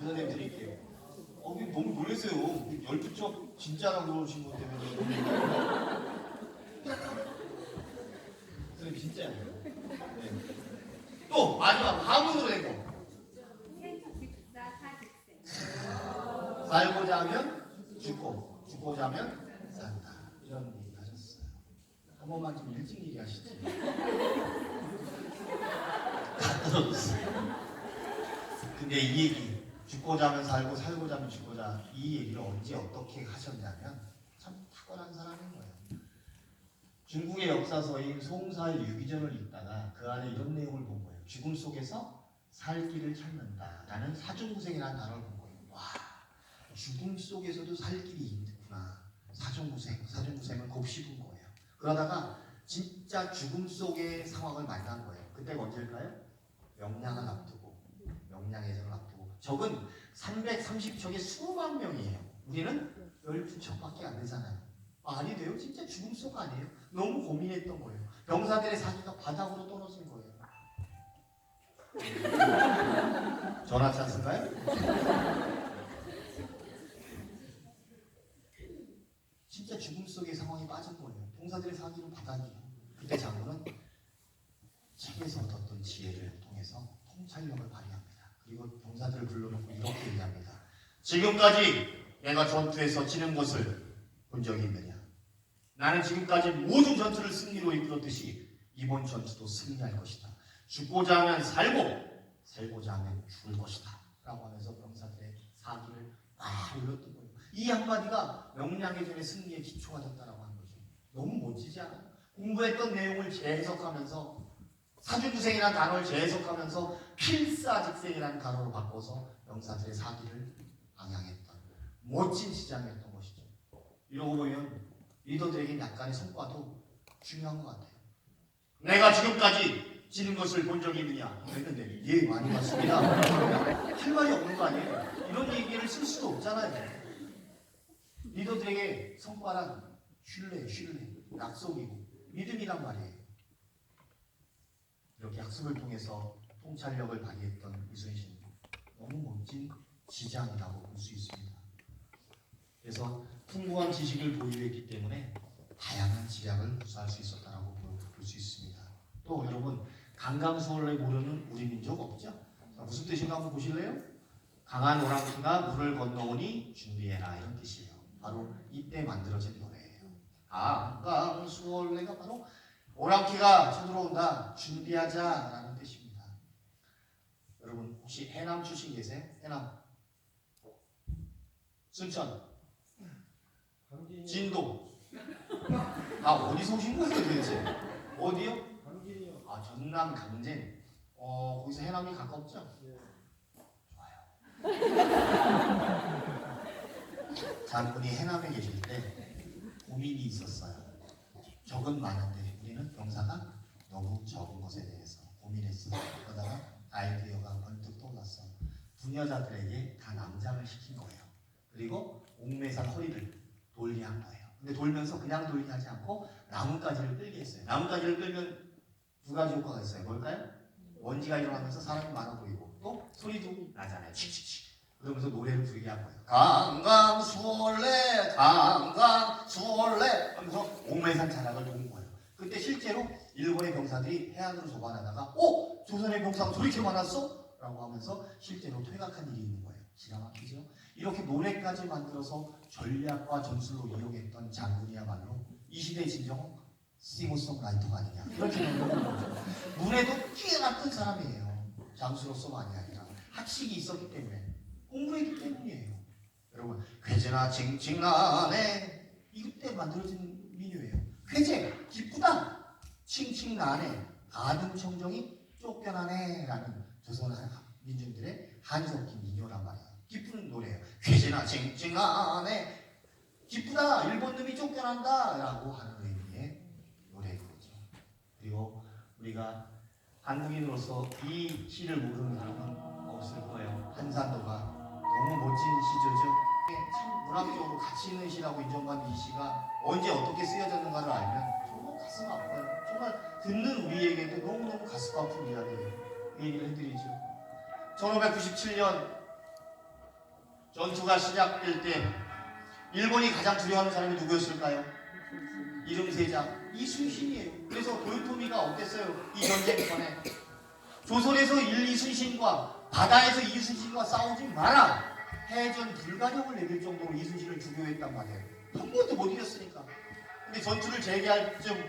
전해 드릴게요. 너무 놀랐어요. 12쪽 진짜라고 그러신 것 때문에. 선생님 진짜예요. 네. 또 마지막 가문으로 된 거. 살고자 하면 죽고, 죽고자 하면 산다. 이런 얘기 하셨어요. 한 번만 좀 일찍 얘기하시지. 다 떨어졌어요. 근데 이 얘기, 죽고자 하면 살고, 살고자 하면 죽고자, 이 얘기를 언제 어떻게 하셨냐면 참 탁월한 사람인 거예요. 중국의 역사서인 송사의 유기전을 읽다가 그 안에 이런 내용을 본 거예요. 죽음 속에서 살 길을 찾는다라는 사중구생이라는 단어를 본 거예요. 와, 죽음 속에서도 살 길이 있구나. 사중구생을 곱씹은 거예요. 그러다가 진짜 죽음 속의 상황을 만난 거예요. 그때가 언제일까요? 명량을 앞두고, 명량해전을 앞두고. 적은 330척의 수만 명이에요. 우리는 12척밖에 안 되잖아요. 말이 돼요? 진짜 죽음 속 아니에요? 너무 고민했던 거예요. 병사들의 사기가 바닥으로 떨어진 거예요. 전화 찬스인가요? 진짜 죽음 속의 상황이 빠진 거예요. 병사들의 사기는 바닥이에요. 그때 장군은 책에서 얻었던 지혜를 통해서 통찰력을 발휘합니다. 그리고 병사들을 불러놓고 이렇게 얘기합니다. 지금까지 내가 전투에서 지는 것을 본 적이 있느냐? 나는 지금까지 모든 전투를 승리로 이끌었듯이 이번 전투도 승리할 것이다. 죽고자 하면 살고, 살고자 하면 죽을 것이다. 라고 하면서 병사들의 사기를 막 올렸던 거예요. 이 한마디가 명량해전의 승리의 기초가 됐다라고 하는 거죠. 너무 멋지지 않아요? 공부했던 내용을 재해석하면서 사중구생이라는 단어를 재해석하면서 필사직생이라는 단어로 바꿔서 병사들의 사기를 방향했던 멋진 시장이었던 것이죠. 이러고 보면 리더들에게 약간의 성과도 중요한 것 같아요. 내가 지금까지 지는 것을 본 적이 있느냐? 했는데 예, 많이 봤습니다. 할 말이 없는 거 아니에요? 이런 얘기를 쓸 수도 없잖아요. 리더들에게 성과란 신뢰, 약속이고 믿음이란 말이에요. 이렇게 약속을 통해서 통찰력을 발휘했던 이순신, 너무 멋진 지장이라고 볼 수 있습니다. 그래서 풍부한 지식을 보유했기 때문에 다양한 지략을 구사할 수 있었다라고 볼 수 있습니다. 또 여러분, 강강수월래 모르는 우리 민족 없죠? 자, 무슨 뜻인가 한번 보실래요? 강한 오랑캐가 물을 건너오니 준비해라, 이런 뜻이에요. 바로 이때 만들어진 노래예요. 강강수월래가 바로 오랑캐가 쳐들어온다, 준비하자라는 뜻입니다. 여러분 혹시 해남 출신 계세요? 해남, 순천, 진도. 어디서 오신 거예요 도대체? 어디요? 강진이요. 전남 강진. 거기서 해남이 가깝죠? 네. 좋아요. 장군이 해남에 계실 때 고민이 있었어요. 적은 많은데 우리는 병사가 너무 적은 것에 대해서 고민했어요. 그러다가 아이디어가 번뜩 떠올랐어. 부녀자들에게 다 남장을 시킨 거예요. 그리고 옥매산 허리를 돌게 한 거예요. 근데 돌면서 그냥 돌게 하지 않고 나뭇가지를 끌게 했어요. 나뭇가지를 끌면 두 가지 효과가 있어요. 뭘까요? 먼지가 일어나면서 사람이 많아 보이고 또 소리도 나잖아요. 칙칙칙. 그러면서 노래를 부르게 한 거예요. 강강수월래 강강수월래 하면서 옥매산 자락을 도는 거예요. 그때 실제로 일본의 병사들이 해안으로 도반하다가 조선의 병사가 저렇게 많았어? 라고 하면서 실제로 퇴각한 일이 있는 거예요. 기가 막히죠? 이렇게 노래까지 만들어서 전략과 전술로 이용했던 장군이야말로 이 시대의 진정 싱어송라이터가 아니냐, 그렇게 보는 거죠. 눈에도 뛰어났던 사람이에요. 장수로서만이 아니라 학식이 있었기 때문에, 공부했기 때문이에요. 여러분, 쾌제나 칭칭나네, 이때 만들어진 민요예요. 쾌제, 기쁘다. 칭칭나네, 가등청정이 쫓겨나네 라는 조선 민중들의 한이 섞인 민요란 말이에요. 기쁜 노래예요. 쾌제나 칭칭나네, 기쁘다, 일본 놈이 쫓겨난다 라고 하는 의미의 노래이거죠. 그리고 우리가 한국인으로서 이 시를 모르는 사람은 없을 거예요. 한산도가 너무 멋진 시죠. 참 문학적으로 가치 있는 시라고 인정받는 이 시가 언제 어떻게 쓰여졌는가를 알면 정말 가슴 아파요. 정말 듣는 우리에게도 너무너무 가슴 아픈 이야기예요. 이 얘기를 해드리죠. 1597년 전투가 시작될 때 일본이 가장 두려워하는 사람이 누구였을까요? 이름세자 이순신이에요. 그래서 도요토미가 어땠어요? 이 전쟁 전에 조선에서 이순신과 바다에서 이순신과 싸우지 마라, 해전 불가령을 내릴 정도로 이순신을 주교했단 말이에요. 한 번도 못 이겼으니까. 근데 전투를 재개할 쯤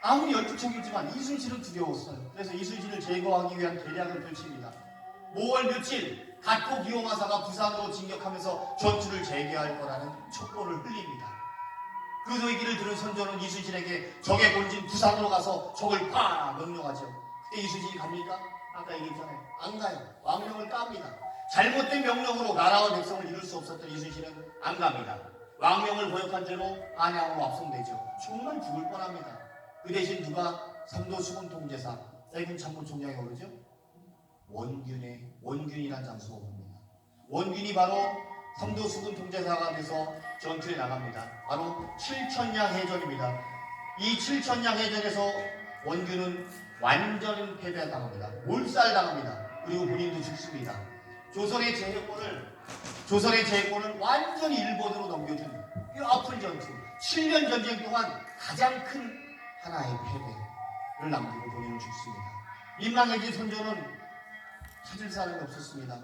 아무리 열두척이지만 이순신은 두려웠어요. 그래서 이순신을 제거하기 위한 계략을 펼칩니다. 5월 며칠 가토 기요마사가 부산으로 진격하면서 전투를 재개할 거라는 촉보를 흘립니다. 그 얘기를 들은 선조는 이순신에게 적의 본진 부산으로 가서 적을 파 명령하죠. 그때 이순신이 갑니까? 아까 얘기했잖아요. 안 가요. 왕명을 깝니다. 잘못된 명령으로 나라와 백성을 이룰 수 없었던 이순신은 안 갑니다. 왕명을 거역한 채로 안양으로 압송되죠. 정말 죽을 뻔합니다. 그 대신 누가 삼도 수군 통제사 세군 참모총장이 오르죠? 원균이라는 장수가 옵니다. 원균이 바로 삼도 수군 통제사가 돼서 전투에 나갑니다. 바로 칠천량 해전입니다. 이 칠천량 해전에서 원균은 완전 패배당합니다. 몰살당합니다. 그리고 본인도 죽습니다. 조선의 제해권을 완전히 일본으로 넘겨준 이 아픈 전투, 7년 전쟁 동안 가장 큰 하나의 패배를 남기고 본인은 죽습니다. 민망해진 선조는 찾을 사람이 없었습니다.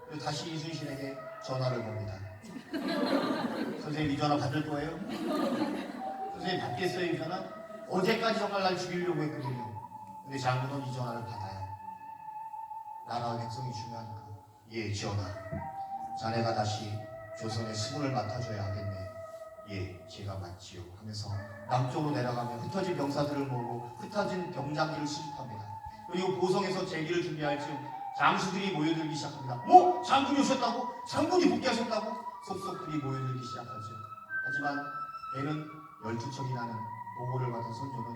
그리고 다시 이순신에게 전화를 겁니다. 선생님, 이 전화 받을 거예요? 선생님, 받겠어요? 이 전화? 어제까지 정말 날 죽이려고 했거든요. 근데 장군은 이 전화를 받아요. 나라와 백성이 중요하니까. 예, 전하. 자네가 다시 조선의 수군을 맡아줘야 하겠네. 예, 제가 맞지요. 하면서 남쪽으로 내려가며 흩어진 병사들을 모으고 흩어진 병장기를 수집합니다. 그리고 보성에서 재기를 준비할 즈음 장수들이 모여들기 시작합니다. 뭐? 장군이 오셨다고? 장군이 복귀하셨다고? 속속들이 모여들기 시작하죠. 하지만 애는 12척이라는 보고를 받은 선조는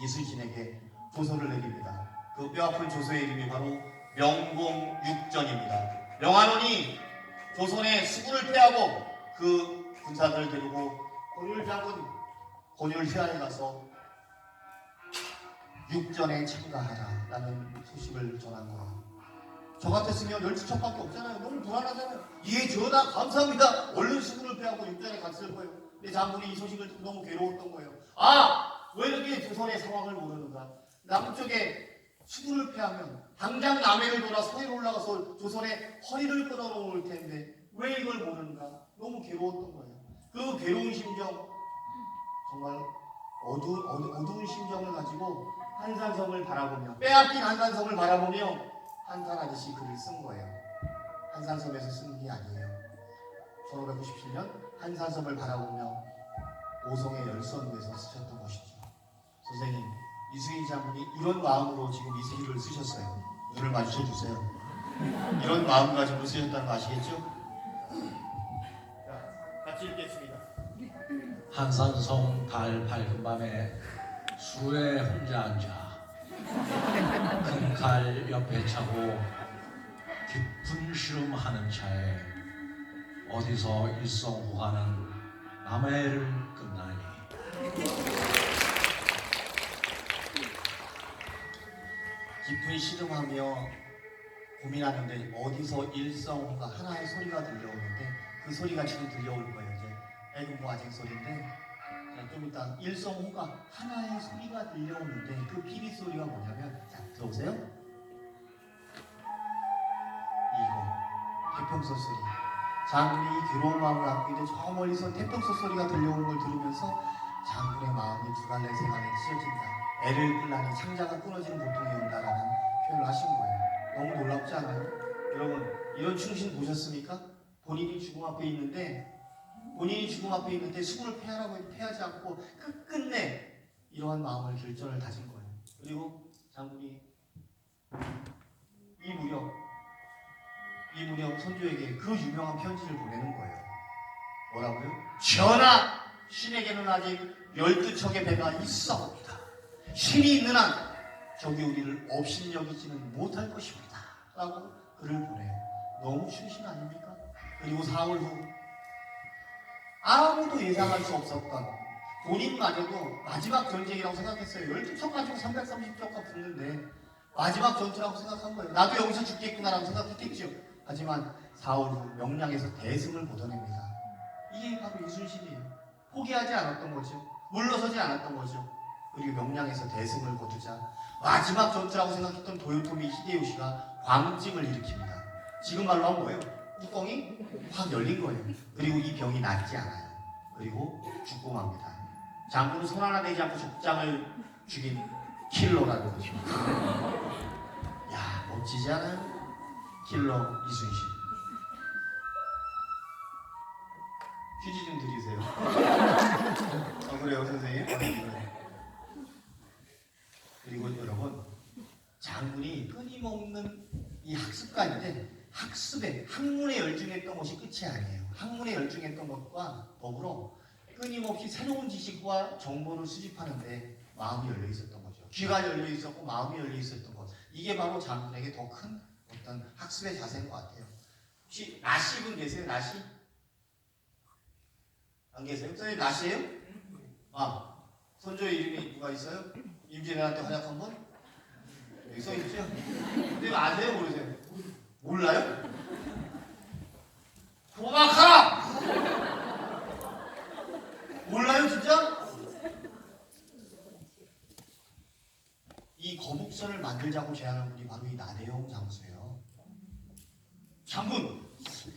이순신에게 조서를 내립니다. 그 뼈아픈 조서의 이름이 바로 명공육전입니다. 명한원이 조선의 수군을 패하고 그 군사들을 데리고 권율 휘하에 가서 육전에 참가하라라는 소식을 전한 거예요. 저 같았으면 12척밖에 없잖아요. 너무 불안하잖아요. 예, 전하 감사합니다. 얼른 수군을 패하고 육전에 갔을 거예요. 근데 장군이 이 소식을 듣고 너무 괴로웠던 거예요. 왜 이렇게 조선의 상황을 모르는가? 남쪽에 수군을 패하면 당장 남해를 돌아 서해로 올라가서 조선의 허리를 끊어놓을 텐데 왜 이걸 모르는가? 너무 괴로웠던 거예요. 그 괴로운 심정, 정말 어두운 심정을 가지고 한산섬을 바라보며, 빼앗긴 한산섬을 바라보며 한탄 아저씨 글을 쓴 거예요. 한산섬에서 쓴 게 아니에요. 1597년 한산섬을 바라보며 오송의 열선구에서 쓰셨던 것이죠. 선생님, 이승희 장군이 이런 마음으로 지금 이 시를 쓰셨어요. 눈을 마주쳐 주세요. 이런 마음 가지고 쓰셨다는 거 아시겠죠? 자, 같이 읽겠습니다. 한산성 달 밝은 밤에 수에 혼자 앉아 큰 칼 옆에 차고 깊은 시름하는 차에 어디서 일성호가는 남해를 끝나니. 깊은 시름하며 고민하는데 어디서 일성호가 하나의 소리가 들려오는데 그 소리가 지금 들려올 거예요. 이제 애금보 아쟁 소리인데 좀 이따 일성호가 하나의 소리가 들려오는데 그 피리 소리가 뭐냐면, 자, 들어보세요. 이거 태평소 소리. 장군이 괴로운 마음을 안고 있는데 저 멀리서 태평소 소리가 들려오는 걸 들으면서 장군의 마음이 두 갈래 세 갈래 찢어진다. 애를 끌라니 창자가 끊어지는 고통이 온다라는 표현을 하신 거예요. 너무 놀랍지 않아요? 여러분, 이런 충신 보셨습니까? 본인이 죽음 앞에 있는데 수군을 패하지 않고 끝끝내 이러한 마음을 결전을 다진 거예요. 그리고 장군이 이 무렵 선조에게 그 유명한 편지를 보내는 거예요. 뭐라고요? 전하! 신에게는 아직 12척의 배가 있사옵니다. 신이 있는 한 적이 우리를 업신여기지는 못할 것입니다. 라고 글을 보내요. 너무 충신 아닙니까? 그리고 4월 후 아무도 예상할 수 없었던, 본인마저도 마지막 전쟁이라고 생각했어요. 12척 가지고 330척가 붙는데 마지막 전투라고 생각한 거예요. 나도 여기서 죽겠구나라고 생각했겠죠. 하지만 사흘 후 명량에서 대승을 거둬냅니다. 이게 바로 이순신이에요. 포기하지 않았던 거죠. 물러서지 않았던 거죠. 그리고 명량에서 대승을 거두자 마지막 전투라고 생각했던 도요토미 히데요시가 광증을 일으킵니다. 지금 말로 하면 뭐예요? 뚜껑이 확 열린 거예요. 그리고 이 병이 낫지 않아요. 그리고 죽고 맙니다. 장군은 손 하나 대지 않고 족장을 죽인 킬러라는 거죠. 야, 멋지지 않아요? 킬러 이순신. 휴지 좀 드리세요. 그래요, 선생님? 그리고 여러분, 장군이 끊임없는 이 학습가인데 학습에, 학문에 열중했던 것이 끝이 아니에요. 학문에 열중했던 것과 더불어 끊임없이 새로운 지식과 정보를 수집하는데 마음이 열려 있었던 거죠. 귀가 열려 있었고 마음이 열려 있었던 것. 이게 바로 장군에게 더 큰 어떤 학습의 자세인 것 같아요. 혹시 나시분 계세요? 나시? 안 계세요? 선생님 나시예요? 아, 손조의 이름이 누가 있어요? 임진왜란때 활약 한번? 여기 써있죠? 근데 아세요? 모르세요? 몰라요? 도박하라! 몰라요 진짜? 이 거북선을 만들자고 제안한 분이 바로 이 나대용 장수예요. 장군!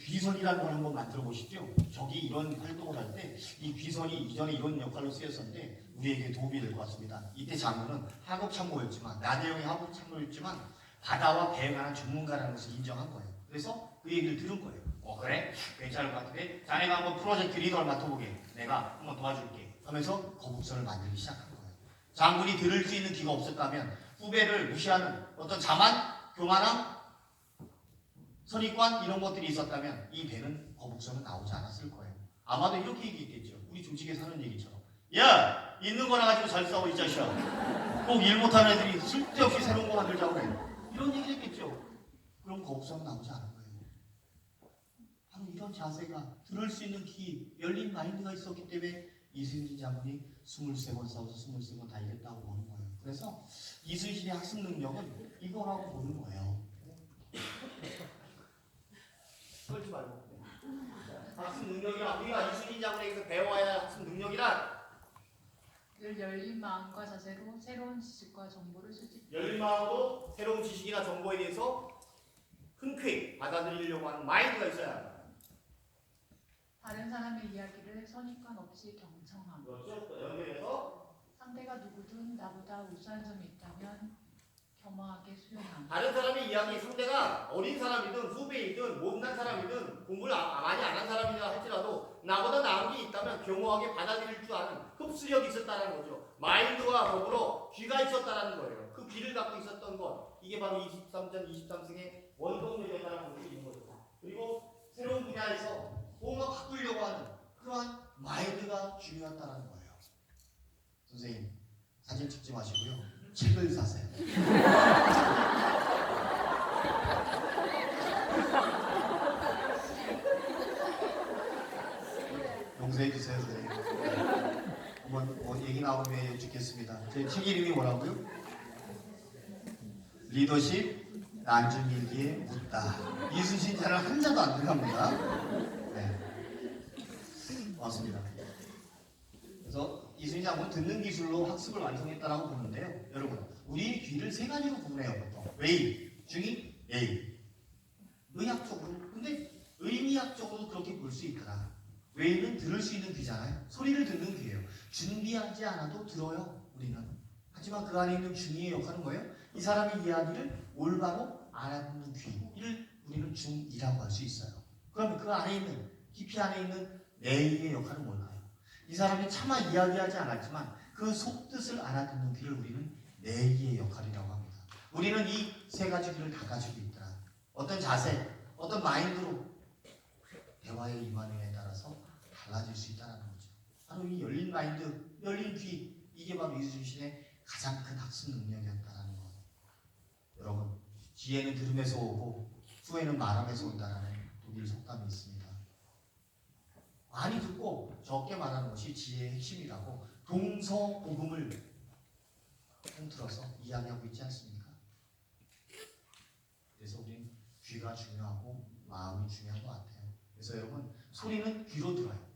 귀선이라는 걸 한번 만들어 보시죠. 적이 이런 활동을 할 때 이 귀선이 이전에 이런 역할로 쓰였었는데 우리에게 도움이 될 것 같습니다. 이때 장군은 하급 참모였지만 나대용이 하급 참모였지만 바다와 배에 관한 전문가라는 것을 인정한 거예요. 그래서 그 얘기를 들은 거예요. 그래? 괜찮을 것 같은데 자네가 한번 프로젝트 리더를 맡아보게. 내가 한번 도와줄게. 하면서 거북선을 만들기 시작한 거예요. 장군이 들을 수 있는 귀가 없었다면 후배를 무시하는 어떤 자만, 교만함, 선입관 이런 것들이 있었다면 이 배는 거북선은 나오지 않았을 거예요. 아마도 이렇게 얘기했겠죠. 우리 조직에 사는 얘기처럼. 야! 있는 거나 가지고 잘 싸워 이 자식아. 꼭 일 못하는 애들이 쓸데없이 새로운 거 만들자고 해. 이런 얘기를 했겠죠. 그럼 거북선은 나오지 않은 거예요. 바로 이런 자세가 들을 수 있는 귀, 열린 마인드가 있었기 때문에 이순신 장군이 23번 싸워서 23번 다 이겼다고 보는 거예요. 그래서 이순신의 학습 능력은 이거라고 보는 거예요. 떨지 말고. 학습 능력이란 우리가 이순신 장군에게서 배워야 할 학습 능력이란 늘 열린 마음과 자세로 새로운 지식과 정보를 수집. 열린 마음으로 새로운 지식이나 정보에 대해서 흔쾌히 받아들이려고 하는 마인드가 있어야 합니다. 다른 사람의 이야기를 선입관 없이 경청함. 그렇죠? 또 연결해서 상대가 누구든 나보다 우수한 점이 있다면 겸허하게 수용함. 다른 사람의 이야기 상대가 어린 사람이든 후배이든 못난 사람이든 공부를 많이 안 한 사람이라 할지라도 나보다 나은 게 있다면 겸허하게 받아들일 줄 아는 흡수력이 있었다는 거죠. 마인드와 더불어 귀가 있었다는 거예요. 그 귀를 갖고 있었던 것. 이게 바로 23전 23승의 원동력이었다는 것을 있는 거죠. 그리고 새로운 분야에서 뭔가 바꾸려고 하는 그러한 마인드가 중요하다는 거예요. 선생님 사진 찍지 마시고요. 책을 사세요. 용서해 주세요, 선생님. 한번 얘기 나오면 여쭙겠습니다. 제 책 이름이 뭐라고요? 리더십 난중일기에 묻다. 이순신 자를 한자도 안 들어갑니다. 네, 맞습니다. 그래서 이순신 장군은 듣는 기술로 학습을 완성했다라고 보는데요. 여러분, 우리 귀를 세 가지로 구분해요. 보통 외인, 중인, 예인. 의학적으로, 근데 의미학적으로도 그렇게 볼 수 있더라. 외인은 들을 수 있는 귀잖아요. 소리를 듣는 귀예요. 준비하지 않아도 들어요. 우리는. 하지만 그 안에 있는 중이의 역할은 뭐예요? 이 사람의 이야기를 올바로 알아듣는 귀를 우리는 중이라고 할 수 있어요. 그러면 그 안에 있는 깊이 안에 있는 내의 역할은 뭘까요? 이 사람이 차마 이야기하지 않았지만 그 속뜻을 알아듣는 귀를 우리는 내의 역할이라고 합니다. 우리는 이 세 가지 귀를 다 가지고 있더라. 어떤 자세, 어떤 마인드로 대화에 임하느냐에 따라서 달라질 수 있다는 거죠. 바로 이 열린 마인드, 열린 귀, 이게 바로 이순신의 가장 큰 학습 능력이었다는 것. 여러분, 지혜는 들음에서 오고 후회는 말함에서 온다라는 독일 속담이 있습니다. 많이 듣고 적게 말하는 것이 지혜의 핵심이라고 동서고금을 통틀어서 이야기하고 있지 않습니까? 그래서 우리는 귀가 중요하고 마음이 중요한 것 같아요. 그래서 여러분 소리는 귀로 들어요.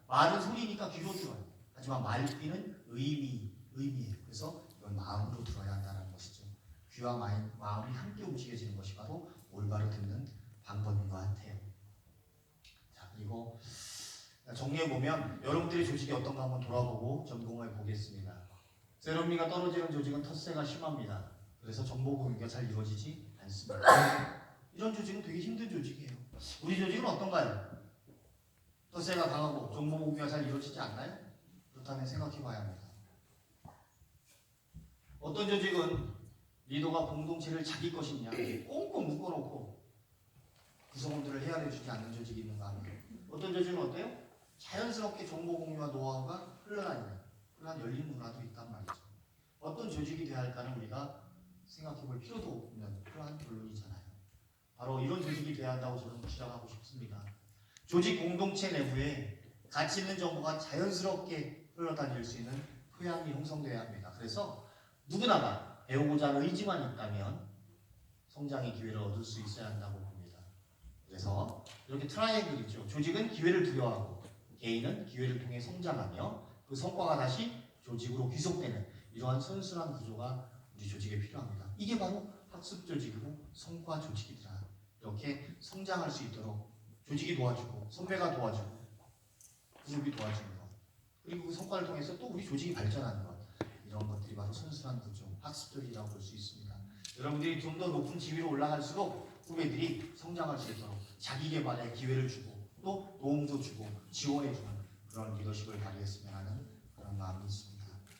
말은 소리니까 귀로 들어요. 하지만 말귀는 의미예요. 그래서 이건 마음으로 들어야 한다는 것이죠. 귀와 마음이 함께 움직여지는 것이 바로 올바로 듣는 방법인 것 같아요. 자, 그리고 정리해 보면 여러분들의 조직이 어떤가 한번 돌아보고 점검해 보겠습니다. 세로미가 떨어지는 조직은 텃세가 심합니다. 그래서 정보 공유가 잘 이루어지지 않습니다. 이런 조직은 되게 힘든 조직이에요. 우리 조직은 어떤가요? 텃세가 강하고 정보 공유가 잘 이루어지지 않나요? 그렇다면 생각해 봐야 합니다. 어떤 조직은 리더가 공동체를 자기 것이냐 꽁꽁 묶어놓고 구성원들을 헤아려주지 않는 조직이 있는가 하면 어떤 조직은 어때요? 자연스럽게 정보 공유와 노하우가 흘러다니는 그러한 열린 문화도 있단 말이죠. 어떤 조직이 되어야 할까는 우리가 생각해 볼 필요도 없는 그러한 결론이잖아요. 바로 이런 조직이 되어야 한다고 저는 주장하고 싶습니다. 조직 공동체 내부에 가치 있는 정보가 자연스럽게 흘러다닐 수 있는 토양이 형성되어야 합니다. 그래서 누구나가 배우고자 하는 의지만 있다면 성장의 기회를 얻을 수 있어야 한다고 봅니다. 그래서 이렇게 트라이앵글이죠. 조직은 기회를 두려워하고 개인은 기회를 통해 성장하며 그 성과가 다시 조직으로 귀속되는 이러한 선순환 구조가 우리 조직에 필요합니다. 이게 바로 학습 조직이고 성과 조직이다. 이렇게 성장할 수 있도록 조직이 도와주고 선배가 도와주고 그룹이 도와주는 것 그리고 그 성과를 통해서 또 우리 조직이 발전하는 것 이런 것들이 바로 선순환 구조, 학습조직이라고 볼 수 있습니다. 여러분들이 좀 더 높은 지위로 올라갈수록 후배들이 성장할 수 있도록 자기 개발에 기회를 주고 또 도움도 주고 지원해주는 그런 리더십을 발휘했으면 하는 그런 마음이 있습니다.